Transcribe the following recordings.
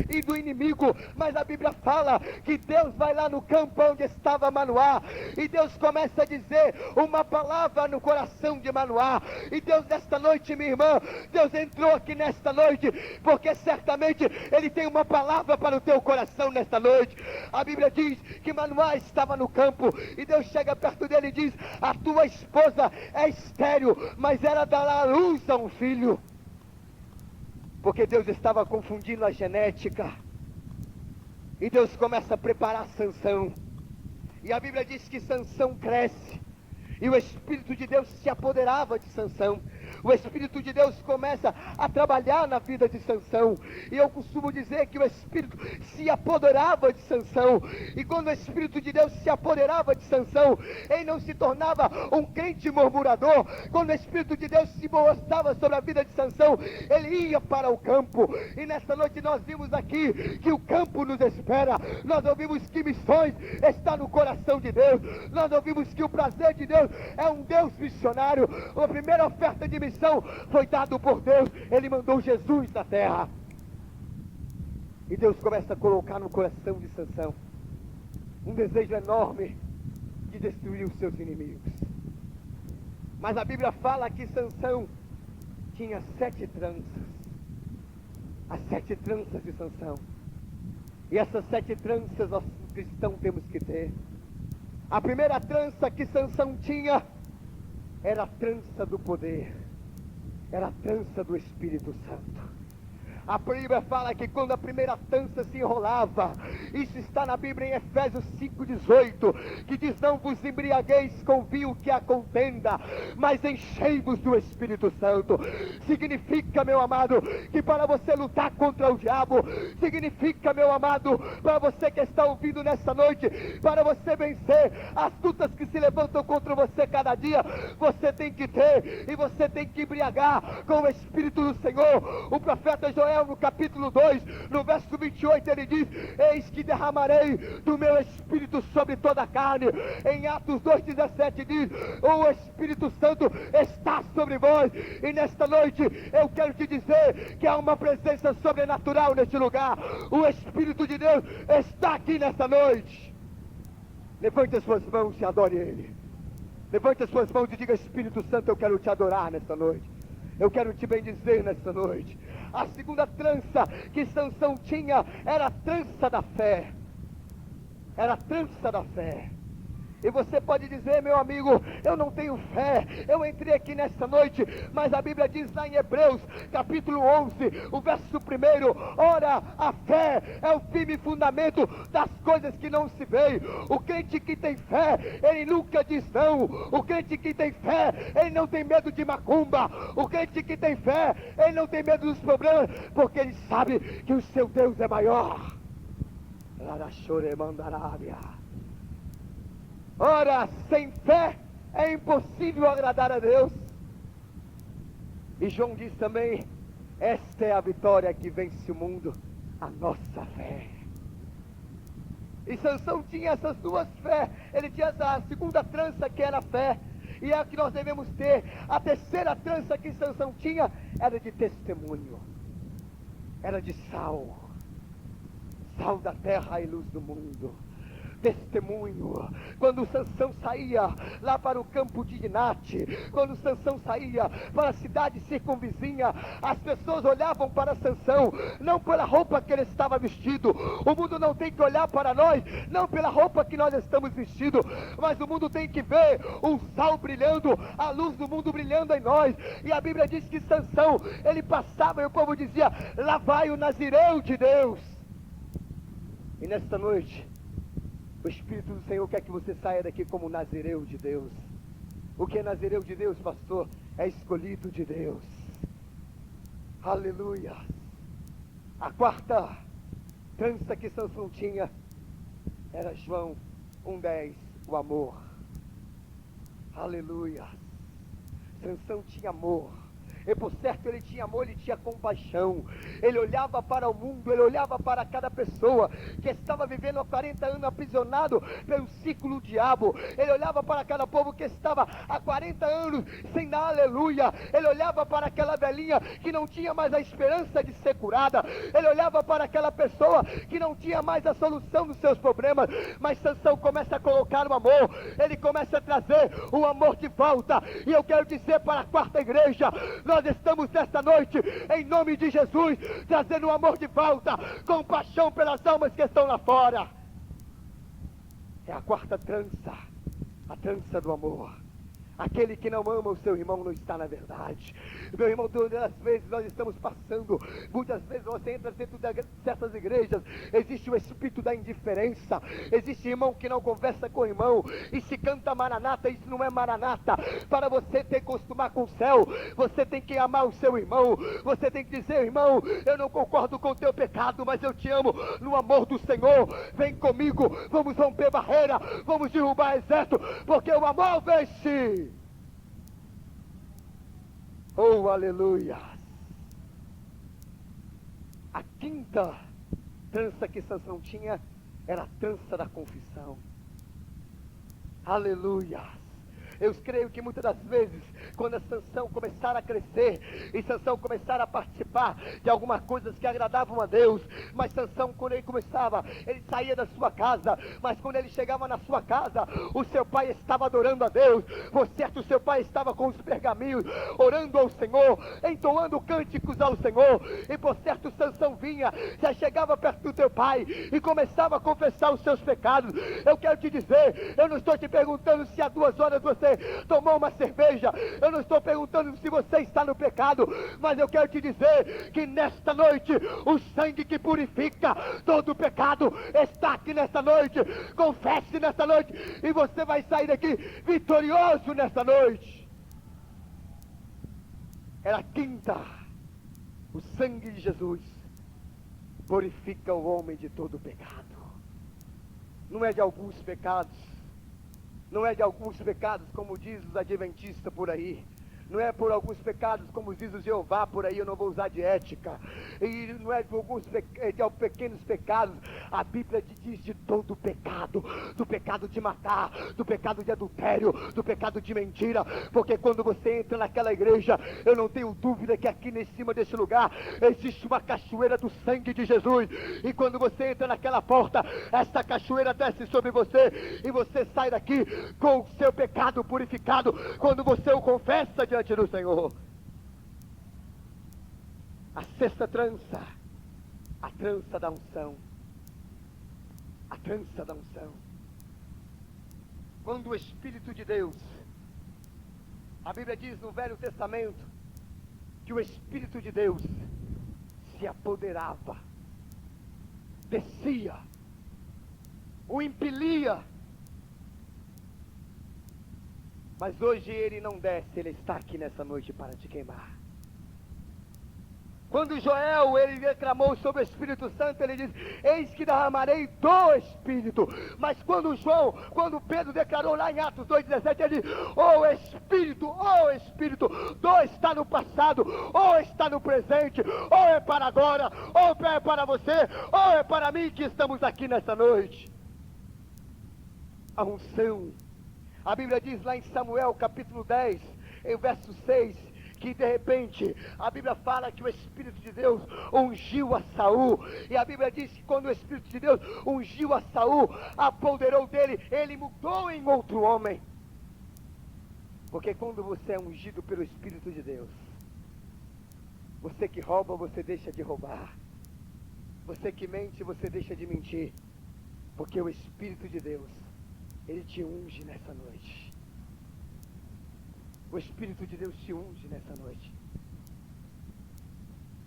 e do inimigo, mas a Bíblia fala que Deus vai lá no campo onde estava Manoá, e Deus começa a dizer uma palavra no coração de Manoá, e Deus nesta noite, minha irmã, Deus entrou aqui nesta noite, porque certamente Ele tem uma palavra para o teu coração nesta noite. A Bíblia diz que Manoá estava no campo, e Deus chega perto dele e diz: a tua esposa é estéril, mas ela dará à luz a um filho. Porque Deus estava confundindo a genética. E Deus começa a preparar Sansão. E a Bíblia diz que Sansão cresce. E o Espírito de Deus se apoderava de Sansão. O Espírito de Deus começa a trabalhar na vida de Sansão. E eu costumo dizer que o Espírito se apoderava de Sansão. E quando o Espírito de Deus se apoderava de Sansão, ele não se tornava um crente murmurador. Quando o Espírito de Deus se mostrava sobre a vida de Sansão, ele ia para o campo. E nesta noite nós vimos aqui que o campo nos espera. Nós ouvimos que missões está no coração de Deus. Nós ouvimos que o prazer de Deus é um Deus missionário. A primeira oferta de missão foi dado por Deus. Ele mandou Jesus na terra. E Deus começa a colocar no coração de Sansão um desejo enorme de destruir os seus inimigos. Mas a Bíblia fala que Sansão tinha 7 tranças. As 7 tranças de Sansão. E essas 7 tranças nós cristãos temos que ter. A primeira trança que Sansão tinha era a trança do poder. Era a trança do Espírito Santo. A Bíblia fala que quando a primeira trança se enrolava, isso está na Bíblia em Efésios 5,18, que diz: não vos embriagueis com vinho que há contenda, mas enchei-vos do Espírito Santo. Significa, meu amado, que para você lutar contra o diabo, significa, meu amado, para você que está ouvindo nesta noite, para você vencer as lutas que se levantam contra você cada dia, você tem que ter, e você tem que embriagar com o Espírito do Senhor. O profeta Joel, no capítulo 2, no verso 28, ele diz: eis que derramarei do meu Espírito sobre toda a carne. Em Atos 2,17 diz: o Espírito Santo está sobre vós. E nesta noite eu quero te dizer que há uma presença sobrenatural neste lugar. O Espírito de Deus está aqui nesta noite. Levante as suas mãos e adore Ele. Levante as suas mãos e diga: Espírito Santo, eu quero te adorar nesta noite. Eu quero te bendizer nesta noite. A segunda trança que Sansão tinha era a trança da fé. Era a trança da fé. E você pode dizer: meu amigo, eu não tenho fé, eu entrei aqui nesta noite, mas a Bíblia diz lá em Hebreus, capítulo 11, o verso 1, ora, a fé é o firme fundamento das coisas que não se veem. O crente que tem fé, ele nunca diz não. O crente que tem fé, ele não tem medo de macumba. O crente que tem fé, ele não tem medo dos problemas, porque ele sabe que o seu Deus é maior. Ora, sem fé é impossível agradar a Deus. E João diz também: esta é a vitória que vence o mundo, a nossa fé. E Sansão tinha essas duas fés. Ele tinha a segunda trança, que era a fé, e é a que nós devemos ter. A terceira trança que Sansão tinha era de testemunho, era de sal. Sal da terra e luz do mundo. Testemunho. Quando Sansão saía lá para o campo de Dinate, quando Sansão saía para a cidade circunvizinha, as pessoas olhavam para Sansão, não pela roupa que ele estava vestido. O mundo não tem que olhar para nós, não pela roupa que nós estamos vestidos, mas o mundo tem que ver o sal brilhando, a luz do mundo brilhando em nós. E a Bíblia diz que Sansão, ele passava e o povo dizia: lá vai o Nazireu de Deus. E nesta noite, o Espírito do Senhor quer que você saia daqui como Nazireu de Deus. O que é Nazireu de Deus, pastor? É escolhido de Deus. Aleluia. A quarta trança que Sansão tinha era João 1,10, o amor. Aleluia. Sansão tinha amor. E por certo ele tinha amor, ele tinha compaixão. Ele olhava para o mundo, ele olhava para cada pessoa que estava estava vivendo há 40 anos aprisionado pelo ciclo do diabo. Ele olhava para aquele povo que estava há 40 anos sem dar aleluia. Ele olhava para aquela velhinha que não tinha mais a esperança de ser curada. Ele olhava para aquela pessoa que não tinha mais a solução dos seus problemas. Mas Sansão começa a colocar o amor. Ele começa a trazer o amor de volta. E eu quero dizer para a quarta igreja, nós estamos nesta noite, em nome de Jesus, trazendo o amor de volta, compaixão pelas almas que estão lá fora. É a quarta trança, a trança do amor. Aquele que não ama o seu irmão não está na verdade. Meu irmão, todas as vezes nós estamos passando, muitas vezes você entra dentro de certas igrejas, existe o espírito da indiferença, existe irmão que não conversa com o irmão, e se canta maranata, isso não é maranata. Para você ter que acostumar com o céu, você tem que amar o seu irmão, você tem que dizer: irmão, eu não concordo com o teu pecado, mas eu te amo no amor do Senhor, vem comigo, vamos romper barreira, vamos derrubar exército, porque o amor vence. Oh, aleluia! A quinta trança que Sansão tinha era a trança da confissão. Aleluia! Eu creio que muitas das vezes, quando a Sansão começar a crescer, e Sansão começar a participar de algumas coisas que agradavam a Deus, mas Sansão, quando ele começava, ele saía da sua casa, mas quando ele chegava na sua casa, o seu pai estava adorando a Deus, por certo o seu pai estava com os pergaminhos, orando ao Senhor, entoando cânticos ao Senhor, e por certo Sansão vinha, já chegava perto do teu pai, e começava a confessar os seus pecados. Eu quero te dizer, eu não estou te perguntando se há 2 horas você tomou uma cerveja, eu não estou perguntando se você está no pecado, mas eu quero te dizer que nesta noite, o sangue que purifica todo o pecado está aqui nesta noite. Confesse nesta noite, e você vai sair daqui vitorioso nesta noite. Era a quinta. O sangue de Jesus purifica o homem de todo o pecado. Não é de alguns pecados, não é de alguns pecados, como diz os adventistas por aí. Não é por alguns pecados, como diz o Jeová por aí, eu não vou usar de ética. E não é de alguns pequenos pecados. A Bíblia diz de todo pecado. Do pecado de matar, do pecado de adultério, do pecado de mentira. Porque quando você entra naquela igreja, eu não tenho dúvida que aqui em cima desse lugar existe uma cachoeira do sangue de Jesus. E quando você entra naquela porta, essa cachoeira desce sobre você, e você sai daqui com o seu pecado purificado, quando você o confessa diante do Senhor. A sexta trança, a trança da unção. A trança da unção. Quando o Espírito de Deus, a Bíblia diz no Velho Testamento, que o Espírito de Deus se apoderava, descia, o impelia. Mas hoje ele não desce, ele está aqui nessa noite para te queimar. Quando Joel, ele declamou sobre o Espírito Santo, ele diz: eis que derramarei do Espírito. Mas quando Pedro declarou lá em Atos 2,17, ele diz: o Espírito, do está no passado, ou está no presente, ou é para agora, ou é para você, ou é para mim que estamos aqui nessa noite. A unção. A Bíblia diz lá em Samuel capítulo 10, em verso 6, que de repente, a Bíblia fala que o Espírito de Deus ungiu a Saul, e a Bíblia diz que quando o Espírito de Deus ungiu a Saul, apoderou dele, ele mudou em outro homem. Porque quando você é ungido pelo Espírito de Deus, você que rouba, você deixa de roubar, você que mente, você deixa de mentir, porque o Espírito de Deus, ele te unge nessa noite. O Espírito de Deus te unge nessa noite.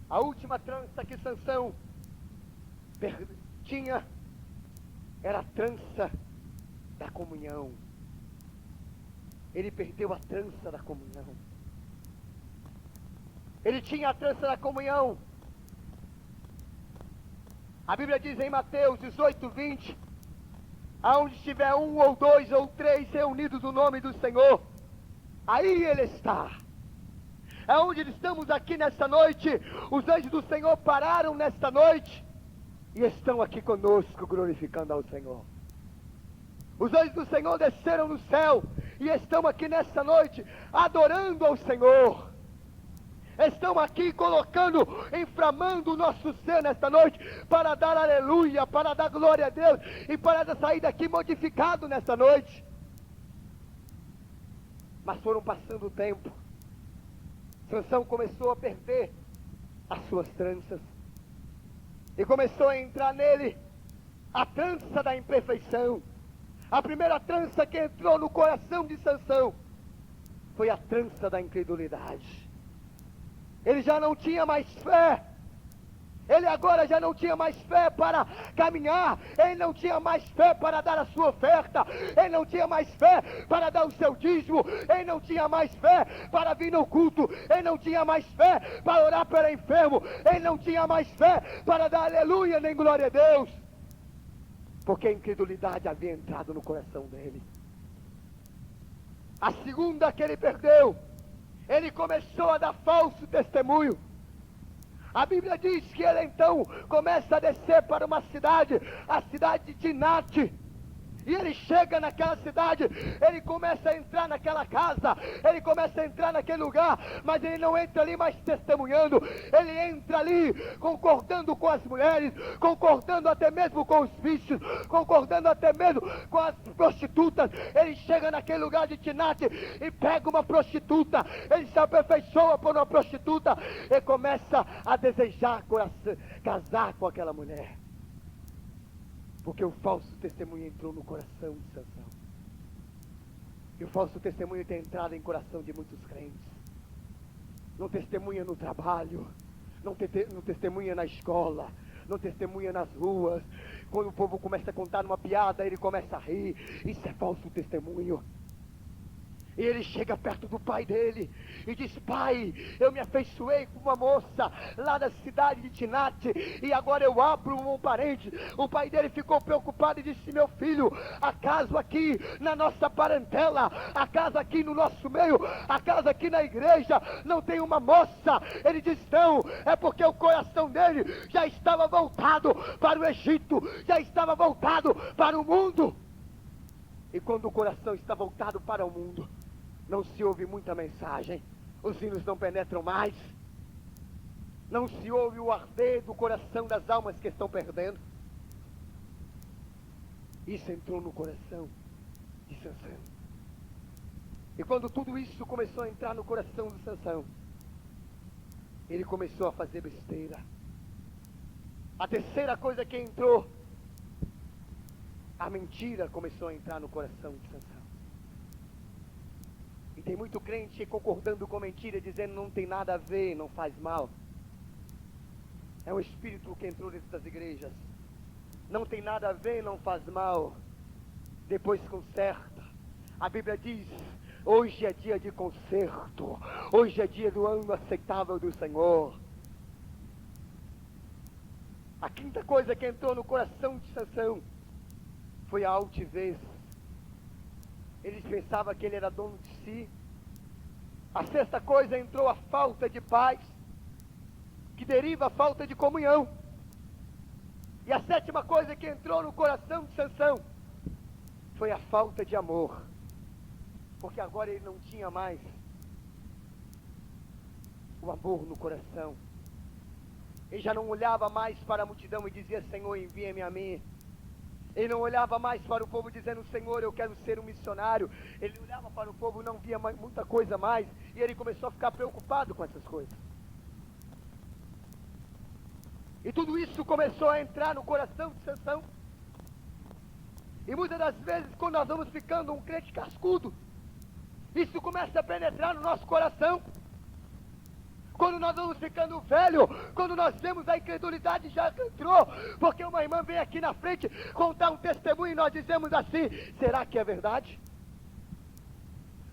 A última trança que Sansão tinha era a trança da comunhão. Ele perdeu a trança da comunhão. Ele tinha a trança da comunhão. A Bíblia diz em Mateus 18:20, aonde estiver 1 ou 2 ou 3 reunidos no nome do Senhor, aí Ele está. É onde estamos aqui nesta noite. Os anjos do Senhor pararam nesta noite. e estão aqui conosco glorificando ao Senhor. Os anjos do Senhor desceram no céu e estão aqui nessa noite adorando ao Senhor. Estão aqui colocando, inflamando o nosso ser nesta noite para dar aleluia, para dar glória a Deus e para sair daqui modificado nesta noite. Mas foram passando o tempo. Sansão começou a perder as suas tranças e começou a entrar nele a trança da imperfeição. A primeira trança que entrou no coração de Sansão foi a trança da incredulidade. Ele já não tinha mais fé. Ele agora já não tinha mais fé para caminhar. Ele não tinha mais fé para dar a sua oferta. Ele não tinha mais fé para dar o seu dízimo. Ele não tinha mais fé para vir no culto. Ele não tinha mais fé para orar pelo enfermo. Ele não tinha mais fé para dar aleluia nem glória a Deus. Porque a incredulidade havia entrado no coração dele. A segunda que ele perdeu, ele começou a dar falso testemunho. A Bíblia diz que ele então começa a descer para uma cidade, a cidade de Tinate. E ele chega naquela cidade, ele começa a entrar naquela casa, ele começa a entrar naquele lugar, mas ele não entra ali mais testemunhando, ele entra ali concordando com as mulheres, concordando até mesmo com os bichos, concordando até mesmo com as prostitutas. Ele chega naquele lugar de Tinate e pega uma prostituta, ele se aperfeiçoa por uma prostituta e começa a desejar casar com aquela mulher. Porque o falso testemunho entrou no coração de Sansão. E o falso testemunho tem entrado em coração de muitos crentes. Não testemunha no trabalho, não testemunha na escola, não testemunha nas ruas. Quando o povo começa a contar uma piada, ele começa a rir. Isso é falso testemunho. E ele chega perto do pai dele e diz: pai, eu me afeiçoei com uma moça lá da cidade de Tinate e agora eu abro um parente. O pai dele ficou preocupado e disse: meu filho, acaso aqui na nossa parentela, acaso aqui no nosso meio, acaso aqui na igreja não tem uma moça? Ele diz: não, é porque o coração dele já estava voltado para o Egito, já estava voltado para o mundo. E quando o coração está voltado para o mundo, não se ouve muita mensagem, os hinos não penetram mais, não se ouve o arder do coração das almas que estão perdendo. Isso entrou no coração de Sansão. E quando tudo isso começou a entrar no coração de Sansão, ele começou a fazer besteira. A terceira coisa que entrou, a mentira começou a entrar no coração de Sansão. E tem muito crente concordando com mentira, dizendo não tem nada a ver, não faz mal. É um espírito que entrou dentro das igrejas. Não tem nada a ver, não faz mal. Depois conserta. A Bíblia diz: hoje é dia de conserto. Hoje é dia do ano aceitável do Senhor. A quinta coisa que entrou no coração de Sansão foi a altivez. Ele pensava que ele era dono de si. A sexta coisa entrou a falta de paz, que deriva a falta de comunhão. E a sétima coisa que entrou no coração de Sansão foi a falta de amor. Porque agora ele não tinha mais o amor no coração. Ele já não olhava mais para a multidão e dizia: Senhor, envia-me a mim. Ele não olhava mais para o povo dizendo: Senhor, eu quero ser um missionário. Ele olhava para o povo, não via muita coisa mais. E ele começou a ficar preocupado com essas coisas. E tudo isso começou a entrar no coração de Sansão. E muitas das vezes, quando nós vamos ficando um crente cascudo, isso começa a penetrar no nosso coração. Quando nós vamos ficando velho, quando nós vemos a incredulidade já entrou, porque uma irmã vem aqui na frente contar um testemunho e nós dizemos assim: será que é verdade?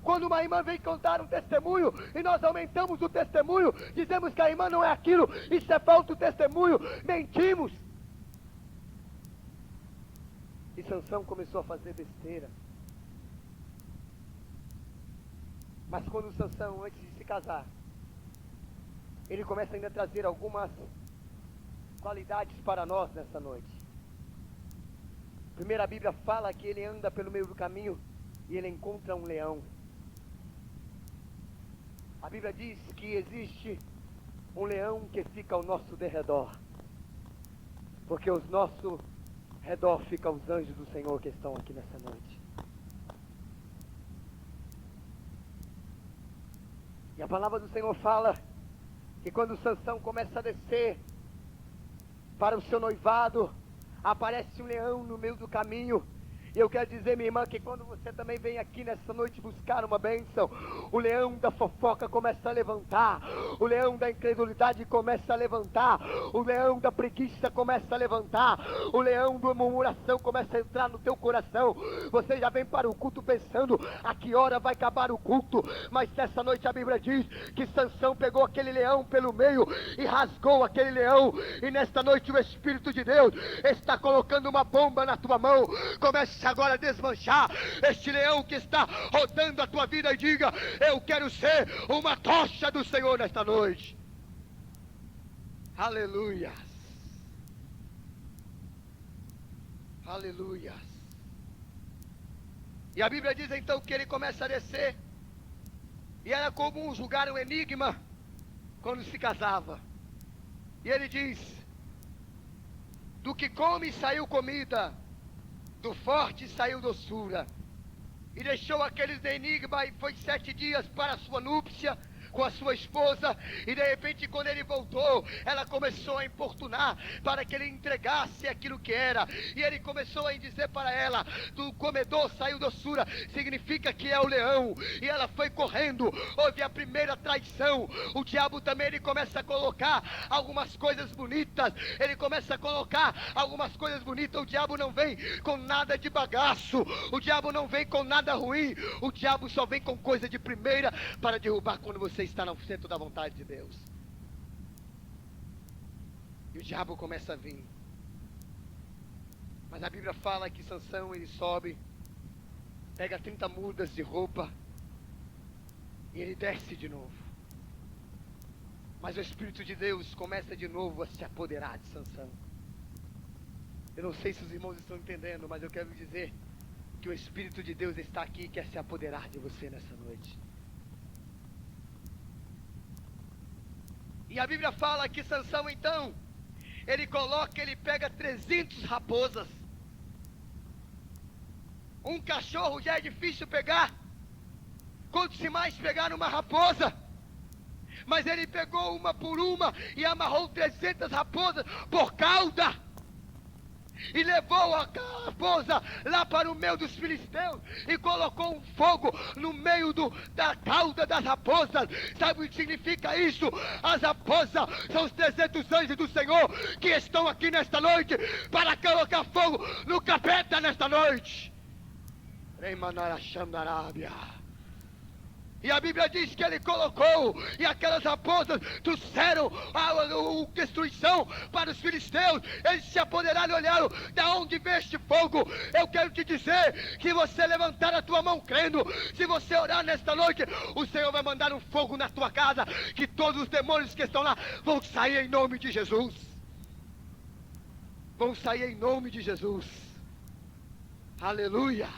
Quando uma irmã vem contar um testemunho e nós aumentamos o testemunho, dizemos que a irmã não é aquilo, isso é falso testemunho, mentimos. E Sansão começou a fazer besteira. Mas quando Sansão, antes de se casar, ele começa ainda a trazer algumas qualidades para nós nessa noite. Primeiro, a Bíblia fala que ele anda pelo meio do caminho e ele encontra um leão. A Bíblia diz que existe um leão que fica ao nosso derredor, porque ao nosso redor ficam os anjos do Senhor que estão aqui nessa noite. E a palavra do Senhor fala que quando Sansão começa a descer para o seu noivado, aparece um leão no meio do caminho. E eu quero dizer, minha irmã, que quando você também vem aqui nessa noite buscar uma bênção, o leão da fofoca começa a levantar, o leão da incredulidade começa a levantar, o leão da preguiça começa a levantar, o leão da murmuração começa a entrar no teu coração. Você já vem para o culto pensando a que hora vai acabar o culto, mas nessa noite a Bíblia diz que Sansão pegou aquele leão pelo meio e rasgou aquele leão, e nesta noite o Espírito de Deus está colocando uma bomba na tua mão. Comece agora a desmanchar este leão que está rodando a tua vida e diga: eu quero ser uma tocha do Senhor nesta noite. Aleluias, aleluias. E a Bíblia diz então que ele começa a descer, e era comum julgar um enigma quando se casava. E ele diz: do que come saiu comida, do forte saiu doçura. E deixou aqueles de enigma e foi 7 dias para a sua núpcia com a sua esposa, e de repente quando ele voltou, ela começou a importunar para que ele entregasse aquilo que era, e ele começou a dizer para ela: do comedor saiu doçura, significa que é o leão. E ela foi correndo, houve a primeira traição. O diabo também, ele começa a colocar algumas coisas bonitas, ele começa a colocar algumas coisas bonitas. O diabo não vem com nada de bagaço, o diabo não vem com nada ruim, o diabo só vem com coisa de primeira para derrubar quando você está no centro da vontade de Deus. E o diabo começa a vir. Mas a Bíblia fala que Sansão, ele sobe, pega 30 mudas de roupa e ele desce de novo. Mas o Espírito de Deus começa de novo a se apoderar de Sansão. Eu não sei se os irmãos estão entendendo, mas eu quero dizer que o Espírito de Deus está aqui e quer se apoderar de você nessa noite. E a Bíblia fala que Sansão então, ele pega 300 raposas. Um cachorro já é difícil pegar, quanto-se mais pegar uma raposa. Mas ele pegou uma por uma e amarrou 300 raposas por cauda, e levou a raposa lá para o meio dos filisteus e colocou um fogo no meio da cauda das raposas. Sabe o que significa isso? As raposas são os 300 anjos do Senhor que estão aqui nesta noite para colocar fogo no capeta nesta noite. E a Bíblia diz que ele colocou, e aquelas raposas trouxeram a destruição para os filisteus. Eles se apoderaram e olharam: da onde vem este fogo? Eu quero te dizer que você levantar a tua mão crendo, se você orar nesta noite, o Senhor vai mandar um fogo na tua casa, que todos os demônios que estão lá vão sair em nome de Jesus. Vão sair em nome de Jesus. Aleluia,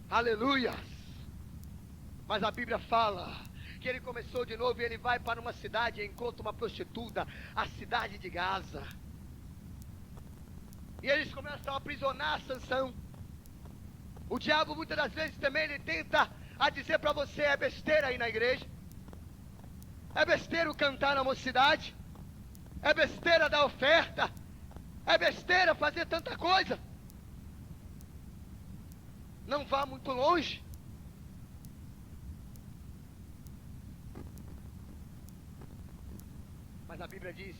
aleluia. Mas a Bíblia fala que ele começou de novo e ele vai para uma cidade e encontra uma prostituta, a cidade de Gaza. E eles começam a aprisionar Sansão. O diabo muitas das vezes também ele tenta a dizer para você: é besteira ir na igreja, é besteira cantar na mocidade, é besteira dar oferta, é besteira fazer tanta coisa. Não vá muito longe. Mas a Bíblia diz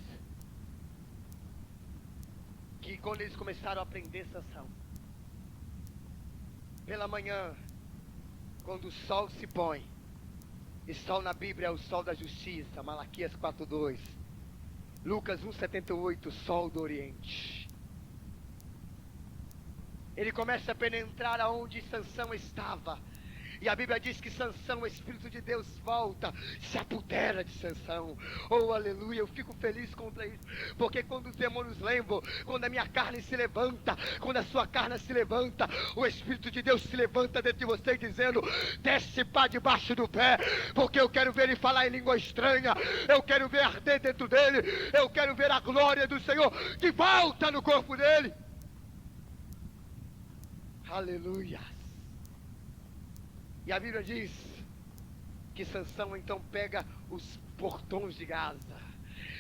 que quando eles começaram a prender Sansão, pela manhã, quando o sol se põe, e sol na Bíblia é o sol da justiça, Malaquias 4:2, Lucas 1:78, sol do Oriente. Ele começa a penetrar aonde Sansão estava, E a Bíblia diz que Sansão, o Espírito de Deus volta, se apodera de Sansão. Oh, aleluia, eu fico feliz contra isso. Porque quando os demônios lembram, quando a minha carne se levanta, quando a sua carne se levanta, o Espírito de Deus se levanta dentro de você dizendo, desce para debaixo do pé, porque eu quero ver ele falar em língua estranha, eu quero ver arder dentro dele, eu quero ver a glória do Senhor de volta no corpo dele. Aleluia. E a Bíblia diz que Sansão então pega os portões de Gaza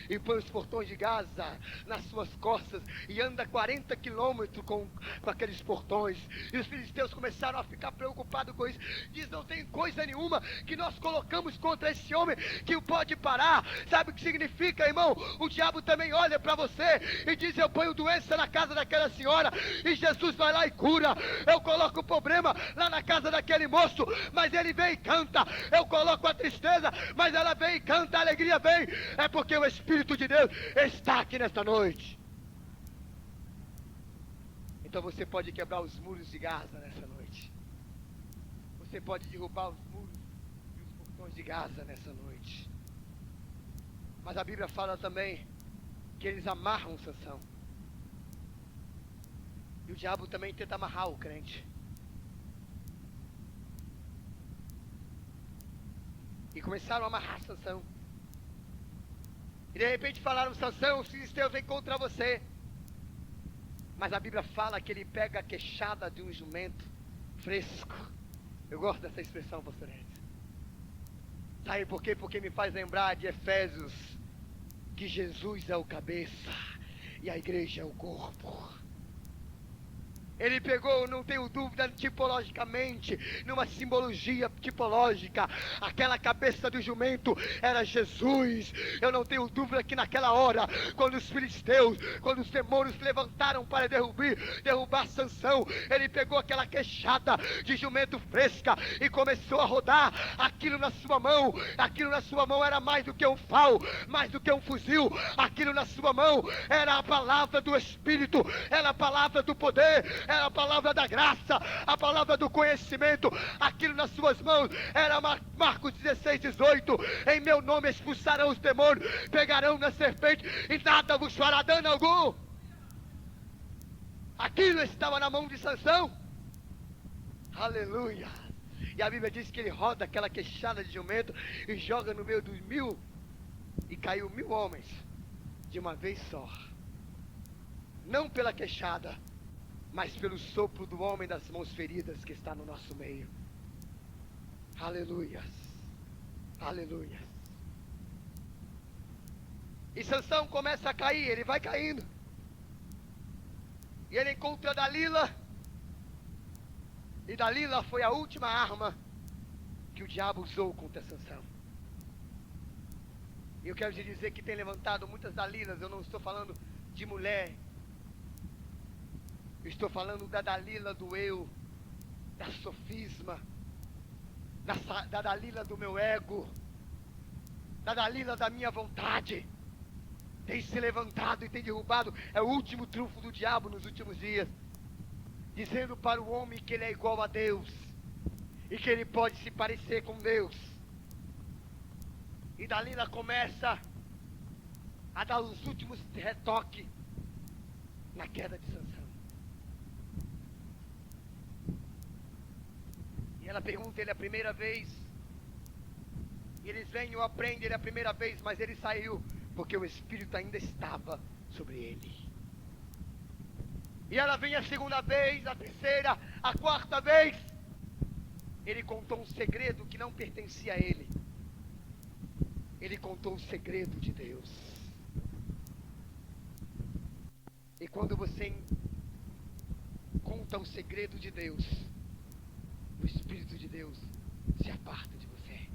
e põe os portões de Gaza nas suas costas e anda 40 quilômetros com aqueles portões. E os filisteus começaram a ficar preocupados com isso. Diz, não tem coisa nenhuma que nós colocamos contra esse homem que o pode parar. Sabe o que significa, irmão? O diabo também olha para você e diz, eu ponho doença na casa daquela senhora e Jesus vai lá e cura. Eu coloco o problema lá na casa daquele moço, mas ele vem e canta. Eu coloco a tristeza, mas ela vem e canta, a alegria vem. É porque o Espírito de Deus está aqui nesta noite. Então você pode quebrar os muros de Gaza nessa noite. Você pode derrubar os muros e os portões de Gaza nessa noite. Mas a Bíblia fala também que eles amarram Sansão. E o diabo também tenta amarrar o crente. E começaram a amarrar Sansão. E de repente falaram, Sansão, os filisteus vêm contra você. Mas a Bíblia fala que ele pega a queixada de um jumento fresco. Eu gosto dessa expressão, pastor Edson. Sabe por quê? Porque me faz lembrar de Efésios, que Jesus é o cabeça e a igreja é o corpo. Ele pegou, não tenho dúvida, tipologicamente, numa simbologia tipológica, aquela cabeça do jumento era Jesus. Eu não tenho dúvida que naquela hora, quando os filisteus, quando os demônios se levantaram para derrubar Sansão, ele pegou aquela queixada de jumento fresca e começou a rodar aquilo na sua mão. Aquilo na sua mão era mais do que um fau, mais do que um fuzil. Aquilo na sua mão era a palavra do Espírito, era a palavra do poder, era a palavra da graça, a palavra do conhecimento. Aquilo nas suas mãos era Marcos 16:18. Em meu nome expulsarão os demônios, pegarão na serpente e nada vos fará dano algum. Aquilo estava na mão de Sansão. Aleluia. E a Bíblia diz que ele roda aquela queixada de jumento e joga no meio dos 1000, e caiu 1000 homens de uma vez só. Não pela queixada, mas pelo sopro do homem das mãos feridas que está no nosso meio. Aleluias, aleluias. E Sansão começa a cair, ele vai caindo. E ele encontra Dalila. E Dalila foi a última arma que o diabo usou contra Sansão. E eu quero te dizer que tem levantado muitas Dalilas. Eu não estou falando de mulher. Eu estou falando da Dalila do eu, da sofisma, da Dalila do meu ego, da Dalila da minha vontade. Tem se levantado e tem derrubado. É o último trunfo do diabo nos últimos dias, dizendo para o homem que ele é igual a Deus e que ele pode se parecer com Deus. E Dalila começa a dar os últimos retoques na queda de Sansão. E ela pergunta ele a primeira vez. E eles vêm e o aprendem ele a primeira vez, mas ele saiu porque o Espírito ainda estava sobre ele. E ela vem a segunda vez, a terceira, a quarta vez. Ele contou um segredo que não pertencia a ele. Ele contou o segredo de Deus. E quando você conta o segredo de Deus, o Espírito de Deus se aparta de você.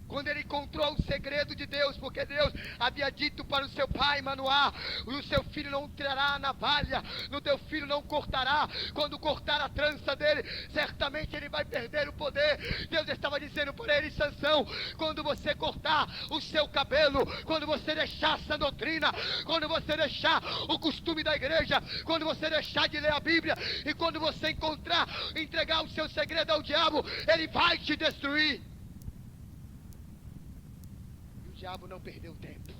Quando ele encontrou o segredo de Deus, porque Deus havia dito para o seu pai Manoá: o seu filho não trará a navalha, no teu filho não cortará, quando cortar a trança dele, certamente ele vai perder o poder. Deus estava dizendo para ele: Sansão, quando você cortar o seu cabelo, quando você deixar essa doutrina, quando você deixar o costume da igreja, quando você deixar de ler a Bíblia, e quando você entregar o seu segredo ao diabo, ele vai te destruir. O diabo não perdeu tempo.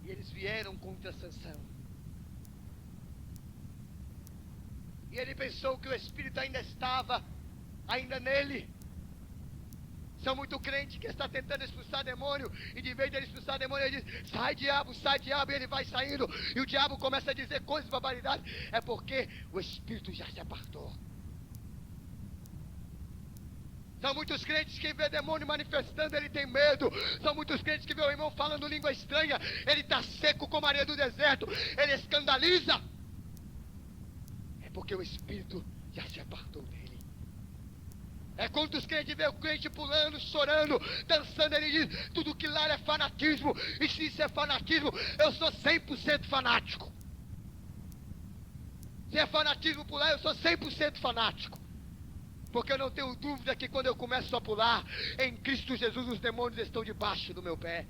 E eles vieram contra Sansão. E ele pensou que o espírito ainda estava nele. São muito crentes que está tentando expulsar demônio, e de vez de ele expulsar demônio, ele diz: sai diabo, e ele vai saindo, e o diabo começa a dizer coisas, barbaridades. É porque o espírito já se apartou. São muitos crentes que vê demônio manifestando, ele tem medo. São muitos crentes que vê o irmão falando língua estranha, ele está seco como a areia do deserto, ele escandaliza. É porque o espírito já se apartou dele. É quando os crentes vê o crente pulando, chorando, dançando, ele diz: tudo que lá é fanatismo. E se isso é fanatismo, eu sou 100% fanático. Se é fanatismo pular, eu sou 100% fanático. Porque eu não tenho dúvida que quando eu começo a pular, em Cristo Jesus os demônios estão debaixo do meu pé.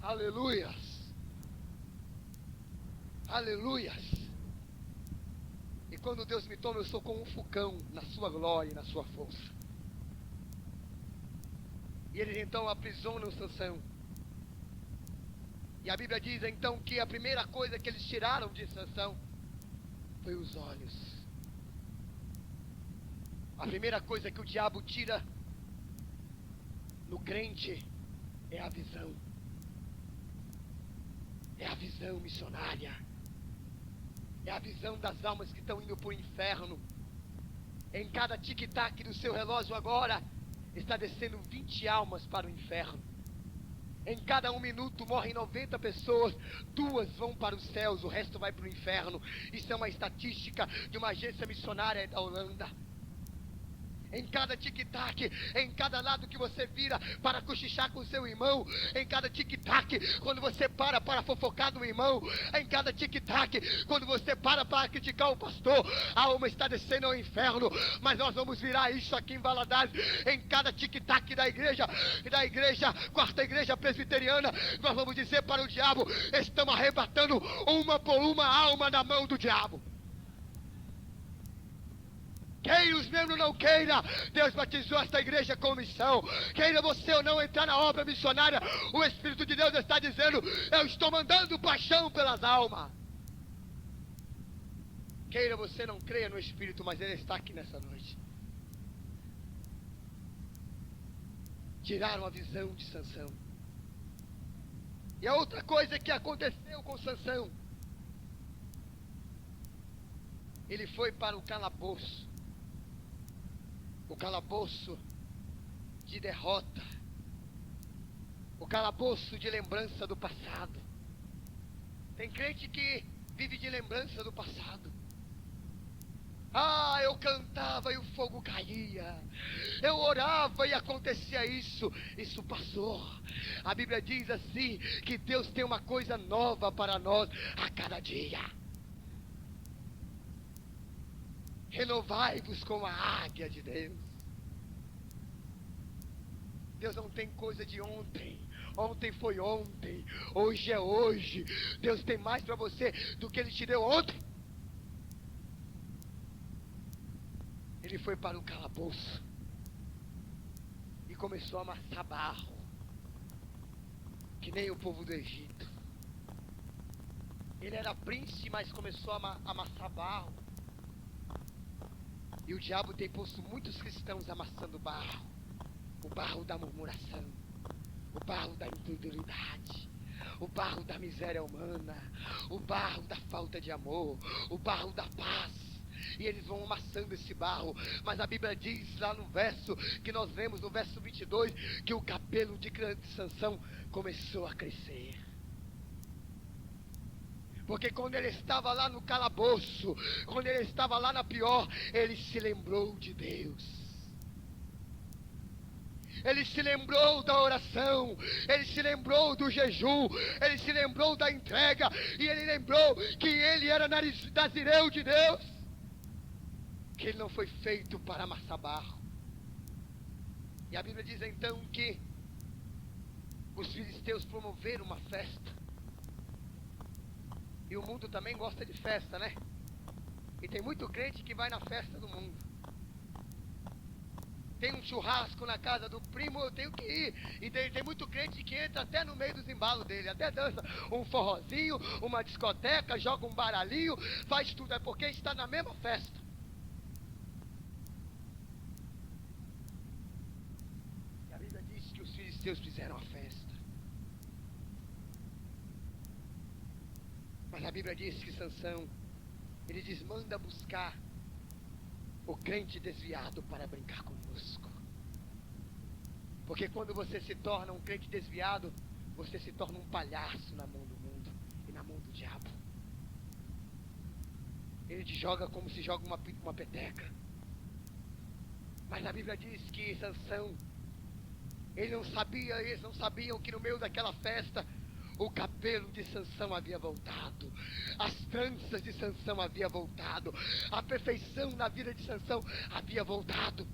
Aleluias. Aleluias. E quando Deus me toma, eu sou como um vulcão na sua glória e na sua força. E eles então aprisionam Sansão. E a Bíblia diz então que a primeira coisa que eles tiraram de Sansão foi os olhos. A primeira coisa que o diabo tira no crente é a visão. É a visão missionária. É a visão das almas que estão indo para o inferno. Em cada tic-tac do seu relógio agora, está descendo 20 almas para o inferno. Em cada 1 minuto morrem 90 pessoas, 2 vão para os céus, o resto vai para o inferno. Isso é uma estatística de uma agência missionária da Holanda. Em cada tic-tac, em cada lado que você vira para cochichar com seu irmão, em cada tic-tac, quando você para fofocar do irmão, em cada tic-tac, quando você para criticar o pastor, a alma está descendo ao inferno. Mas nós vamos virar isso aqui em Valadares, em cada tic-tac da igreja, quarta igreja presbiteriana, nós vamos dizer para o diabo: estamos arrebatando uma por uma alma da mão do diabo. Queira os membros não queira, Deus batizou esta igreja com missão. Queira você ou não entrar na obra missionária, o Espírito de Deus está dizendo: eu estou mandando paixão pelas almas. Queira você não creia no Espírito, mas ele está aqui nessa noite. Tiraram a visão de Sansão. E a outra coisa que aconteceu com Sansão, ele foi para o calabouço. O calabouço de derrota. O calabouço de lembrança do passado. Tem crente que vive de lembrança do passado. Ah, eu cantava e o fogo caía. Eu orava e acontecia isso. Isso passou. A Bíblia diz assim, que Deus tem uma coisa nova para nós a cada dia. Renovai-vos com a águia de Deus. Deus não tem coisa de ontem. Ontem foi ontem. Hoje é hoje. Deus tem mais para você do que Ele te deu ontem. Ele foi para o calabouço e começou a amassar barro, que nem o povo do Egito. Ele era príncipe, mas começou a amassar barro. E o diabo tem posto muitos cristãos amassando barro. O barro da murmuração, o barro da incredulidade, o barro da miséria humana, o barro da falta de amor, o barro da paz. E eles vão amassando esse barro. Mas a Bíblia diz lá no verso, que nós lemos no verso 22, que o cabelo de Sansão começou a crescer. Porque quando ele estava lá no calabouço, quando ele estava lá na pior, ele se lembrou de Deus. Ele se lembrou da oração, ele se lembrou do jejum, ele se lembrou da entrega, e ele lembrou que ele era nazireu de Deus, que ele não foi feito para amassar barro. E a Bíblia diz então que os filisteus promoveram uma festa, e o mundo também gosta de festa, né? E tem muito crente que vai na festa do mundo. Tem um churrasco na casa do primo, eu tenho que ir. E tem muito crente que entra até no meio dos embalos dele, até dança um forrozinho, uma discoteca, joga um baralhinho, faz tudo, é porque está na mesma festa. E a Bíblia diz que os filisteus fizeram a festa. Mas a Bíblia diz que Sansão, ele diz, manda buscar o crente desviado para brincar conosco. Porque quando você se torna um crente desviado, você se torna um palhaço na mão do mundo e na mão do diabo. Ele te joga como se joga uma peteca. Mas a Bíblia diz que Sansão, eles não sabiam que no meio daquela festa o cabelo de Sansão havia voltado, as tranças de Sansão havia voltado, a perfeição na vida de Sansão havia voltado.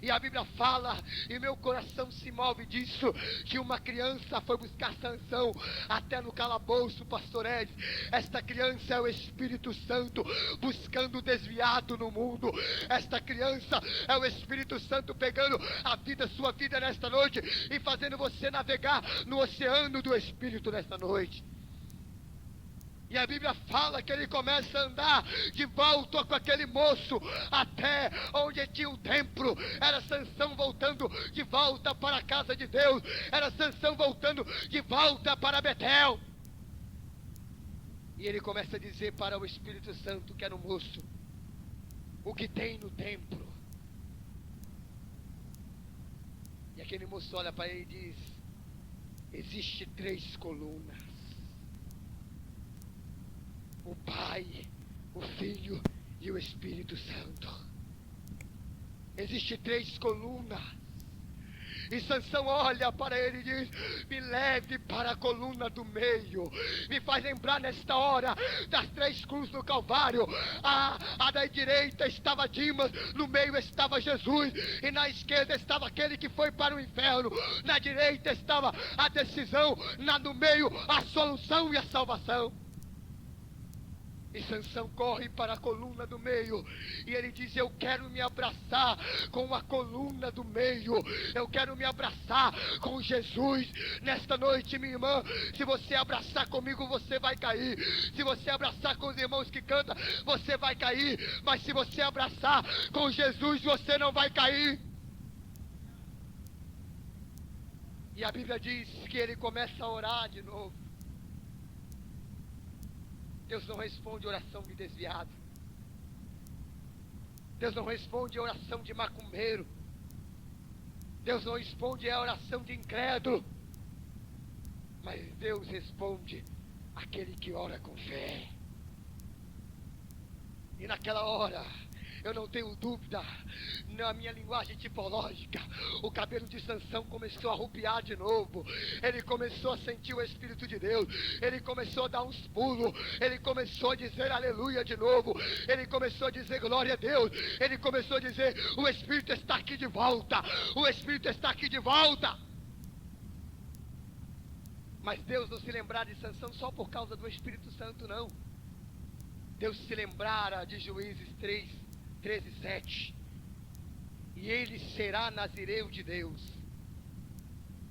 E a Bíblia fala, e meu coração se move disso, que uma criança foi buscar Sansão até no calabouço, pastor Ed. Esta criança é o Espírito Santo buscando o desviado no mundo. Esta criança é o Espírito Santo pegando sua vida nesta noite e fazendo você navegar no oceano do Espírito nesta noite. E a Bíblia fala que ele começa a andar de volta com aquele moço até onde tinha o templo. Era Sansão voltando de volta para a casa de Deus. Era Sansão voltando de volta para Betel. E ele começa a dizer para o Espírito Santo, que era o moço, o que tem no templo. E aquele moço olha para ele e diz, existe 3 colunas. O Pai, o Filho e o Espírito Santo. Existem 3 colunas. E Sansão olha para ele e diz, me leve para a coluna do meio. Me faz lembrar nesta hora das 3 cruzes do Calvário. A da direita estava Dimas, no meio estava Jesus, e na esquerda estava aquele que foi para o inferno. Na direita estava a decisão, no meio a solução e a salvação. E Sansão corre para a coluna do meio, e ele diz, eu quero me abraçar com a coluna do meio, eu quero me abraçar com Jesus. Nesta noite, minha irmã, se você abraçar comigo, você vai cair. Se você abraçar com os irmãos que cantam, você vai cair. Mas se você abraçar com Jesus, você não vai cair. E a Bíblia diz que ele começa a orar de novo. Deus não responde oração de desviado. Deus não responde oração de macumbeiro. Deus não responde a oração de incrédulo. Mas Deus responde aquele que ora com fé. E naquela hora, eu não tenho dúvida, na minha linguagem tipológica, o cabelo de Sansão começou a arrupiar de novo. Ele começou a sentir o Espírito de Deus. Ele começou a dar uns pulos. Ele começou a dizer aleluia de novo. Ele começou a dizer glória a Deus. Ele começou a dizer, o Espírito está aqui de volta. O Espírito está aqui de volta. Mas Deus não se lembrara de Sansão só por causa do Espírito Santo, não. Deus se lembrara de Juízes 13:7. E ele será nazireu de Deus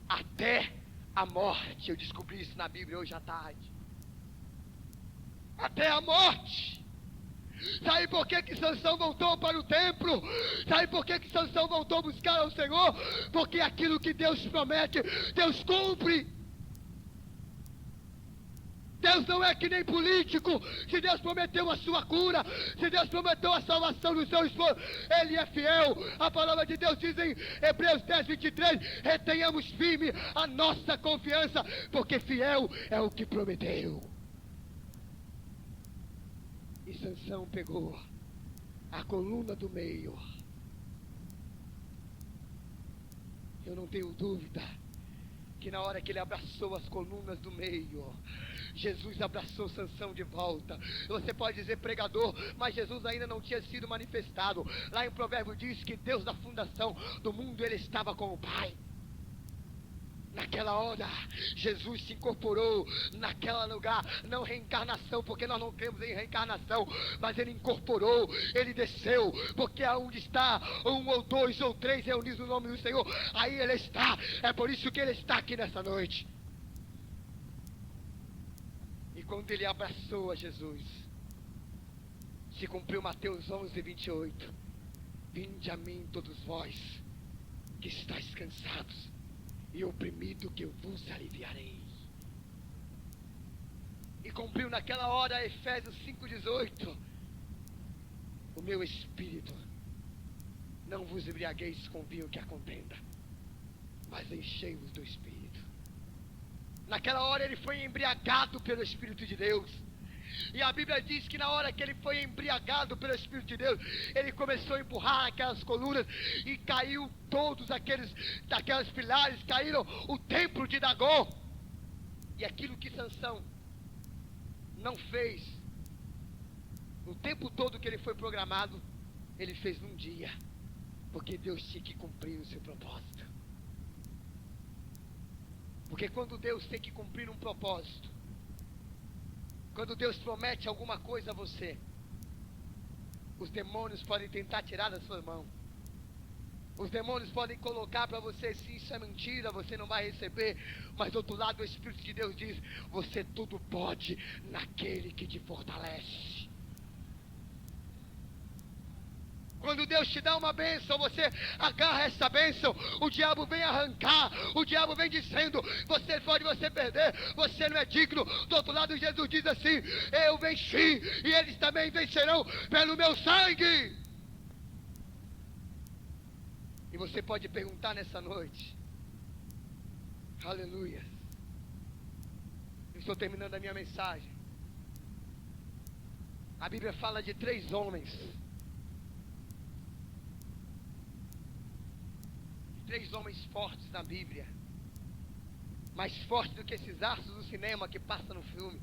até a morte. Eu descobri isso na Bíblia hoje à tarde. Até a morte. Sabe por que Sansão voltou para o templo? Sabe por que Sansão voltou buscar ao Senhor? Porque aquilo que Deus promete, Deus cumpre. Deus não é que nem político. Se Deus prometeu a sua cura, se Deus prometeu a salvação do seu esposo, Ele é fiel. A palavra de Deus diz em Hebreus 10:23, retenhamos firme a nossa confiança, porque fiel é o que prometeu. E Sansão pegou a coluna do meio Eu não tenho dúvida que na hora que ele abraçou as colunas do meio, Jesus abraçou Sansão de volta. Você pode dizer pregador, mas Jesus ainda não tinha sido manifestado. Lá em Provérbios diz que Deus da fundação do mundo, ele estava com o Pai. Naquela hora, Jesus se incorporou naquele lugar, não reencarnação, porque nós não cremos em reencarnação, mas ele incorporou, ele desceu, porque aonde está um ou dois ou três reunidos no nome do Senhor, aí ele está. É por isso que ele está aqui nessa noite. E quando ele abraçou a Jesus, se cumpriu Mateus 11:28. Vinde a mim todos vós que estáis cansados e oprimido, que eu vos aliviarei. E cumpriu naquela hora Efésios 5:18. O meu espírito, não vos embriagueis com vinho que a contenda, mas enchei-vos do Espírito. Naquela hora ele foi embriagado pelo Espírito de Deus. E a Bíblia diz que na hora que ele foi embriagado pelo Espírito de Deus, ele começou a empurrar aquelas colunas e caiu todos daquelas pilares, caíram o templo de Dagom. E aquilo que Sansão não fez no tempo todo que ele foi programado, ele fez num dia, porque Deus tinha que cumprir o seu propósito. Porque quando Deus tem que cumprir um propósito, quando Deus promete alguma coisa a você, os demônios podem tentar tirar da sua mão. Os demônios podem colocar para você, se isso é mentira, você não vai receber. Mas do outro lado o Espírito de Deus diz, você tudo pode naquele que te fortalece. Quando Deus te dá uma bênção, você agarra essa bênção, o diabo vem arrancar, o diabo vem dizendo, você perder, você não é digno. Do outro lado Jesus diz assim, eu venci, e eles também vencerão pelo meu sangue. E você pode perguntar nessa noite, aleluia, estou terminando a minha mensagem. A Bíblia fala de 3 homens, 3 homens fortes na Bíblia, mais fortes do que esses astros do cinema que passa no filme,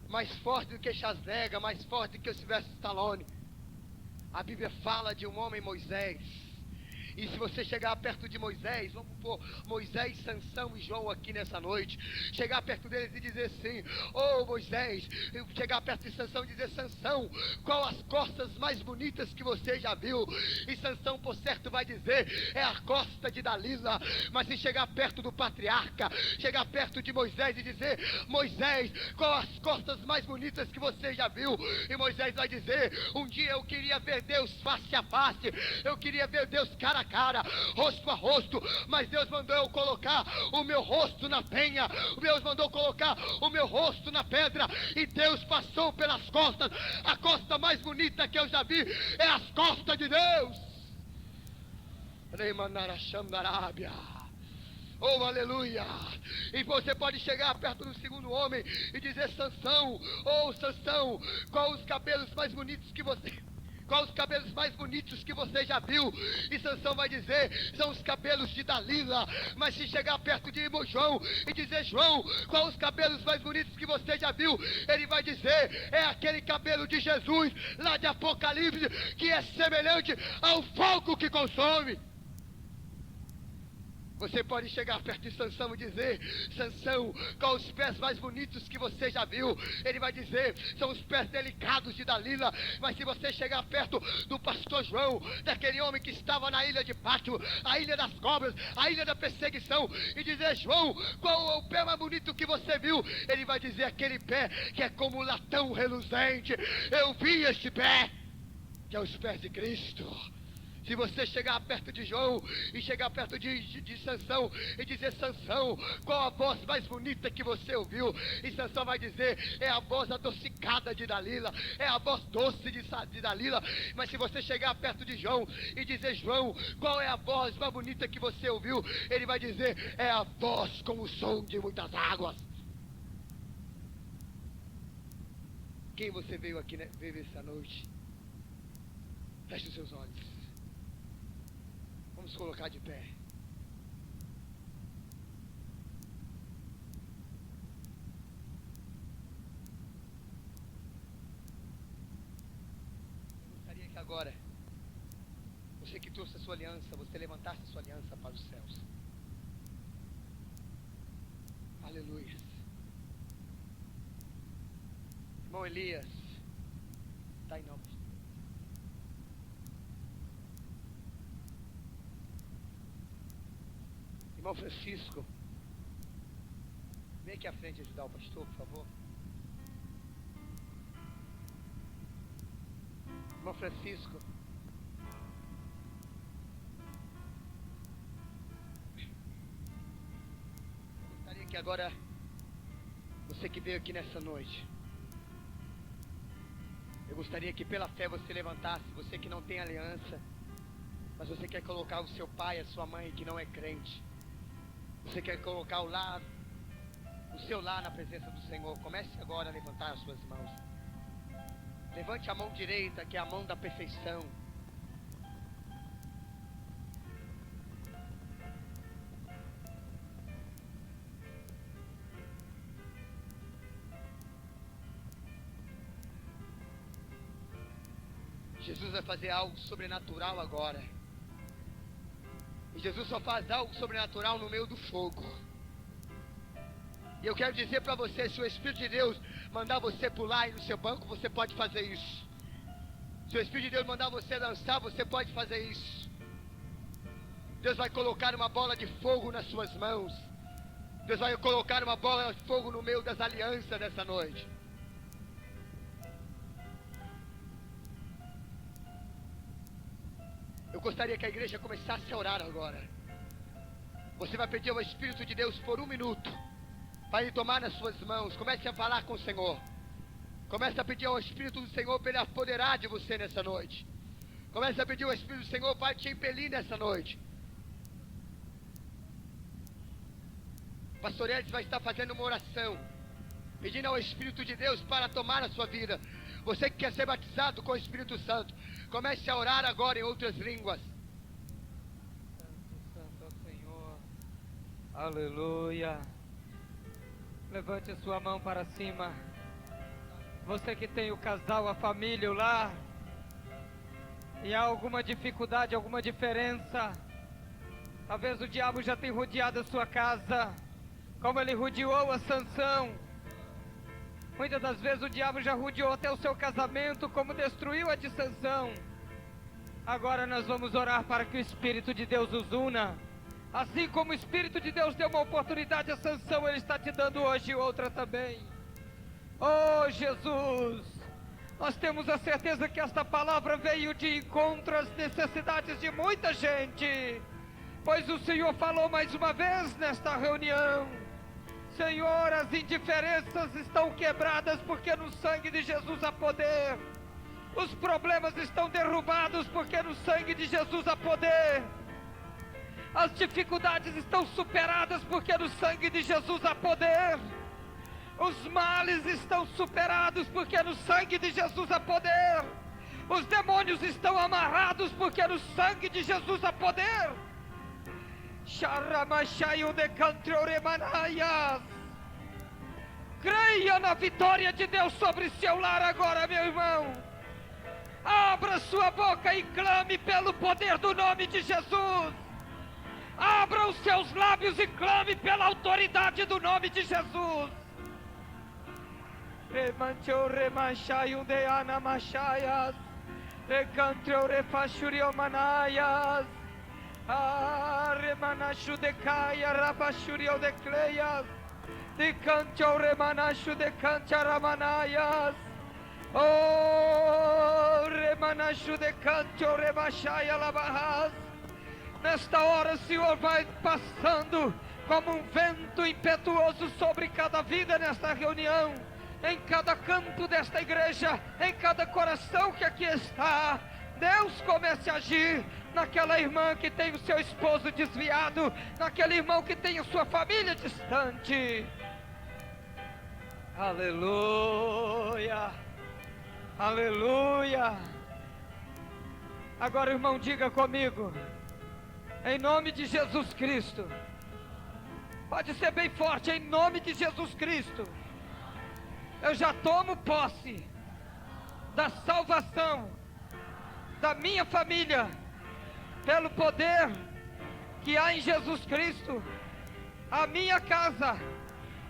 mais forte do que Schwarzenegger, mais forte do que o Sylvester Stallone. A Bíblia fala de um homem, Moisés. E se você chegar perto de Moisés, vamos pôr Moisés, Sansão e João aqui nessa noite, chegar perto deles e dizer assim, ô Moisés, chegar perto de Sansão e dizer, Sansão, qual as costas mais bonitas que você já viu? E Sansão por certo vai dizer, é a costa de Dalila. Mas se chegar perto do patriarca, chegar perto de Moisés e dizer, Moisés, qual as costas mais bonitas que você já viu? E Moisés vai dizer, um dia eu queria ver Deus face a face, eu queria ver Deus cara a cara, rosto a rosto, mas Deus mandou eu colocar o meu rosto na penha, Deus mandou colocar o meu rosto na pedra, e Deus passou pelas costas. A costa mais bonita que eu já vi é as costas de Deus. Arábia. Oh, aleluia! E você pode chegar perto do segundo homem e dizer, Sansão, oh Sansão, qual os cabelos mais bonitos que você... Qual os cabelos mais bonitos que você já viu? E Sansão vai dizer, são os cabelos de Dalila. Mas se chegar perto de João e dizer, João, qual os cabelos mais bonitos que você já viu? Ele vai dizer, é aquele cabelo de Jesus, lá de Apocalipse, que é semelhante ao fogo que consome. Você pode chegar perto de Sansão e dizer, Sansão, qual os pés mais bonitos que você já viu? Ele vai dizer, são os pés delicados de Dalila. Mas se você chegar perto do pastor João, daquele homem que estava na ilha de Pátio, a ilha das cobras, a ilha da perseguição, e dizer, João, qual é o pé mais bonito que você viu? Ele vai dizer, aquele pé que é como latão reluzente. Eu vi este pé, que é os pés de Cristo. Se você chegar perto de João e chegar perto de Sansão e dizer, Sansão, qual a voz mais bonita que você ouviu? E Sansão vai dizer, é a voz adocicada de Dalila, é a voz doce de Dalila. Mas se você chegar perto de João e dizer, João, qual é a voz mais bonita que você ouviu? Ele vai dizer, é a voz como o som de muitas águas. Quem você veio aqui ver essa noite? Feche os seus olhos. Vamos colocar de pé. que agora, você que trouxe a sua aliança, você levantasse a sua aliança para os céus. Aleluia. Irmão Elias, está aí não. Irmão Francisco, vem aqui à frente ajudar o pastor, por favor. Irmão Francisco, eu gostaria que agora, você que veio aqui nessa noite, eu gostaria que pela fé você levantasse, você que não tem aliança, mas você quer colocar o seu pai, a sua mãe que não é crente, você quer colocar o seu lar na presença do Senhor, comece agora a levantar as suas mãos. Levante a mão direita, que é a mão da perfeição. Jesus vai fazer algo sobrenatural agora. E Jesus só faz algo sobrenatural no meio do fogo. E eu quero dizer para você, se o Espírito de Deus mandar você pular aí no seu banco, você pode fazer isso. Se o Espírito de Deus mandar você dançar, você pode fazer isso. Deus vai colocar uma bola de fogo nas suas mãos. Deus vai colocar uma bola de fogo no meio das alianças dessa noite. Eu gostaria que a igreja começasse a orar agora. Você vai pedir ao Espírito de Deus por 1 minuto, para Ele tomar nas suas mãos. Comece a falar com o Senhor. Comece a pedir ao Espírito do Senhor para Ele apoderar de você nessa noite. Comece a pedir ao Espírito do Senhor para te impelir nessa noite. O pastor Edson vai estar fazendo uma oração, pedindo ao Espírito de Deus para tomar a sua vida. Você que quer ser batizado com o Espírito Santo, comece a orar agora em outras línguas. Santo, santo é o Senhor. Aleluia. Levante a sua mão para cima. Você que tem o casal, a família, o lar, e há alguma dificuldade, alguma diferença. Talvez o diabo já tenha rodeado a sua casa, como ele rodeou a Sansão. Muitas das vezes o diabo já rodeou até o seu casamento, como destruiu a de Sansão. Agora nós vamos orar para que o Espírito de Deus os una. Assim como o Espírito de Deus deu uma oportunidade a Sansão, Ele está te dando hoje outra também. Oh Jesus, nós temos a certeza que esta palavra veio de encontro às necessidades de muita gente, pois o Senhor falou mais uma vez nesta reunião. Senhor, as indiferenças estão quebradas porque no sangue de Jesus há poder. Os problemas estão derrubados porque no sangue de Jesus há poder. As dificuldades estão superadas porque no sangue de Jesus há poder. Os males estão superados porque no sangue de Jesus há poder. Os demônios estão amarrados porque no sangue de Jesus há poder. Creia na vitória de Deus sobre seu lar agora, meu irmão. Abra sua boca e clame pelo poder do nome de Jesus. Abra os seus lábios e clame pela autoridade do nome de Jesus. Remanchou remanchai undeana machaias. Recantreu refachurio manaias. Remanachu de caia rabachurio de cleias. De canchou remanachu de cancha ramanaias. Oh, remanachu de canchou remachaia lavahas. Nesta hora o Senhor vai passando como um vento impetuoso sobre cada vida nesta reunião, em cada canto desta igreja, em cada coração que aqui está. Deus comece a agir naquela irmã que tem o seu esposo desviado, naquele irmão que tem a sua família distante. Aleluia, aleluia. Agora, irmão, diga comigo, em nome de Jesus Cristo. Pode ser bem forte, em nome de Jesus Cristo. Eu já tomo posse da salvação da minha família, pelo poder que há em Jesus Cristo, a minha casa,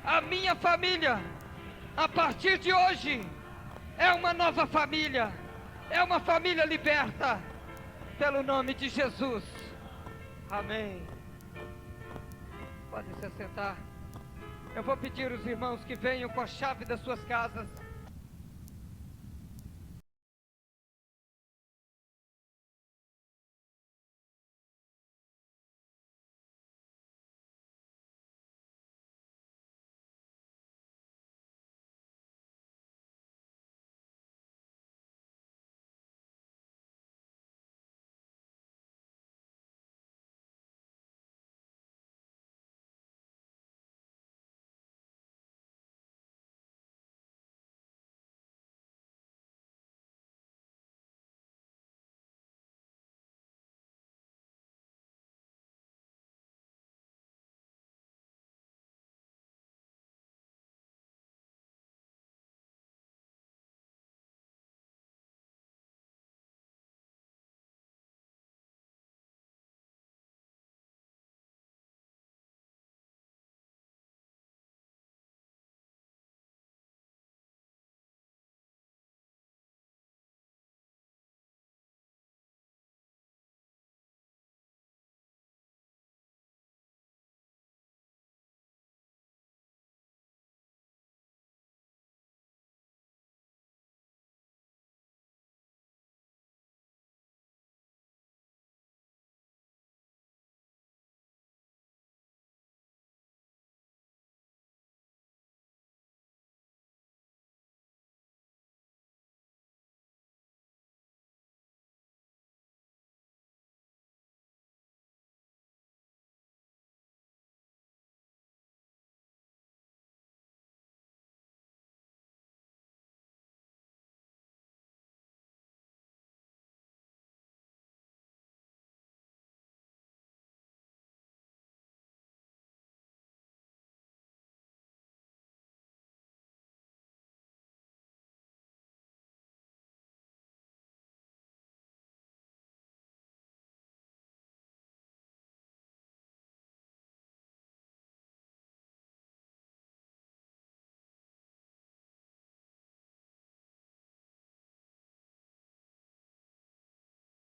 a minha família, a partir de hoje, é uma nova família, é uma família liberta, pelo nome de Jesus. Amém. Pode se assentar. Eu vou pedir aos irmãos que venham com a chave das suas casas.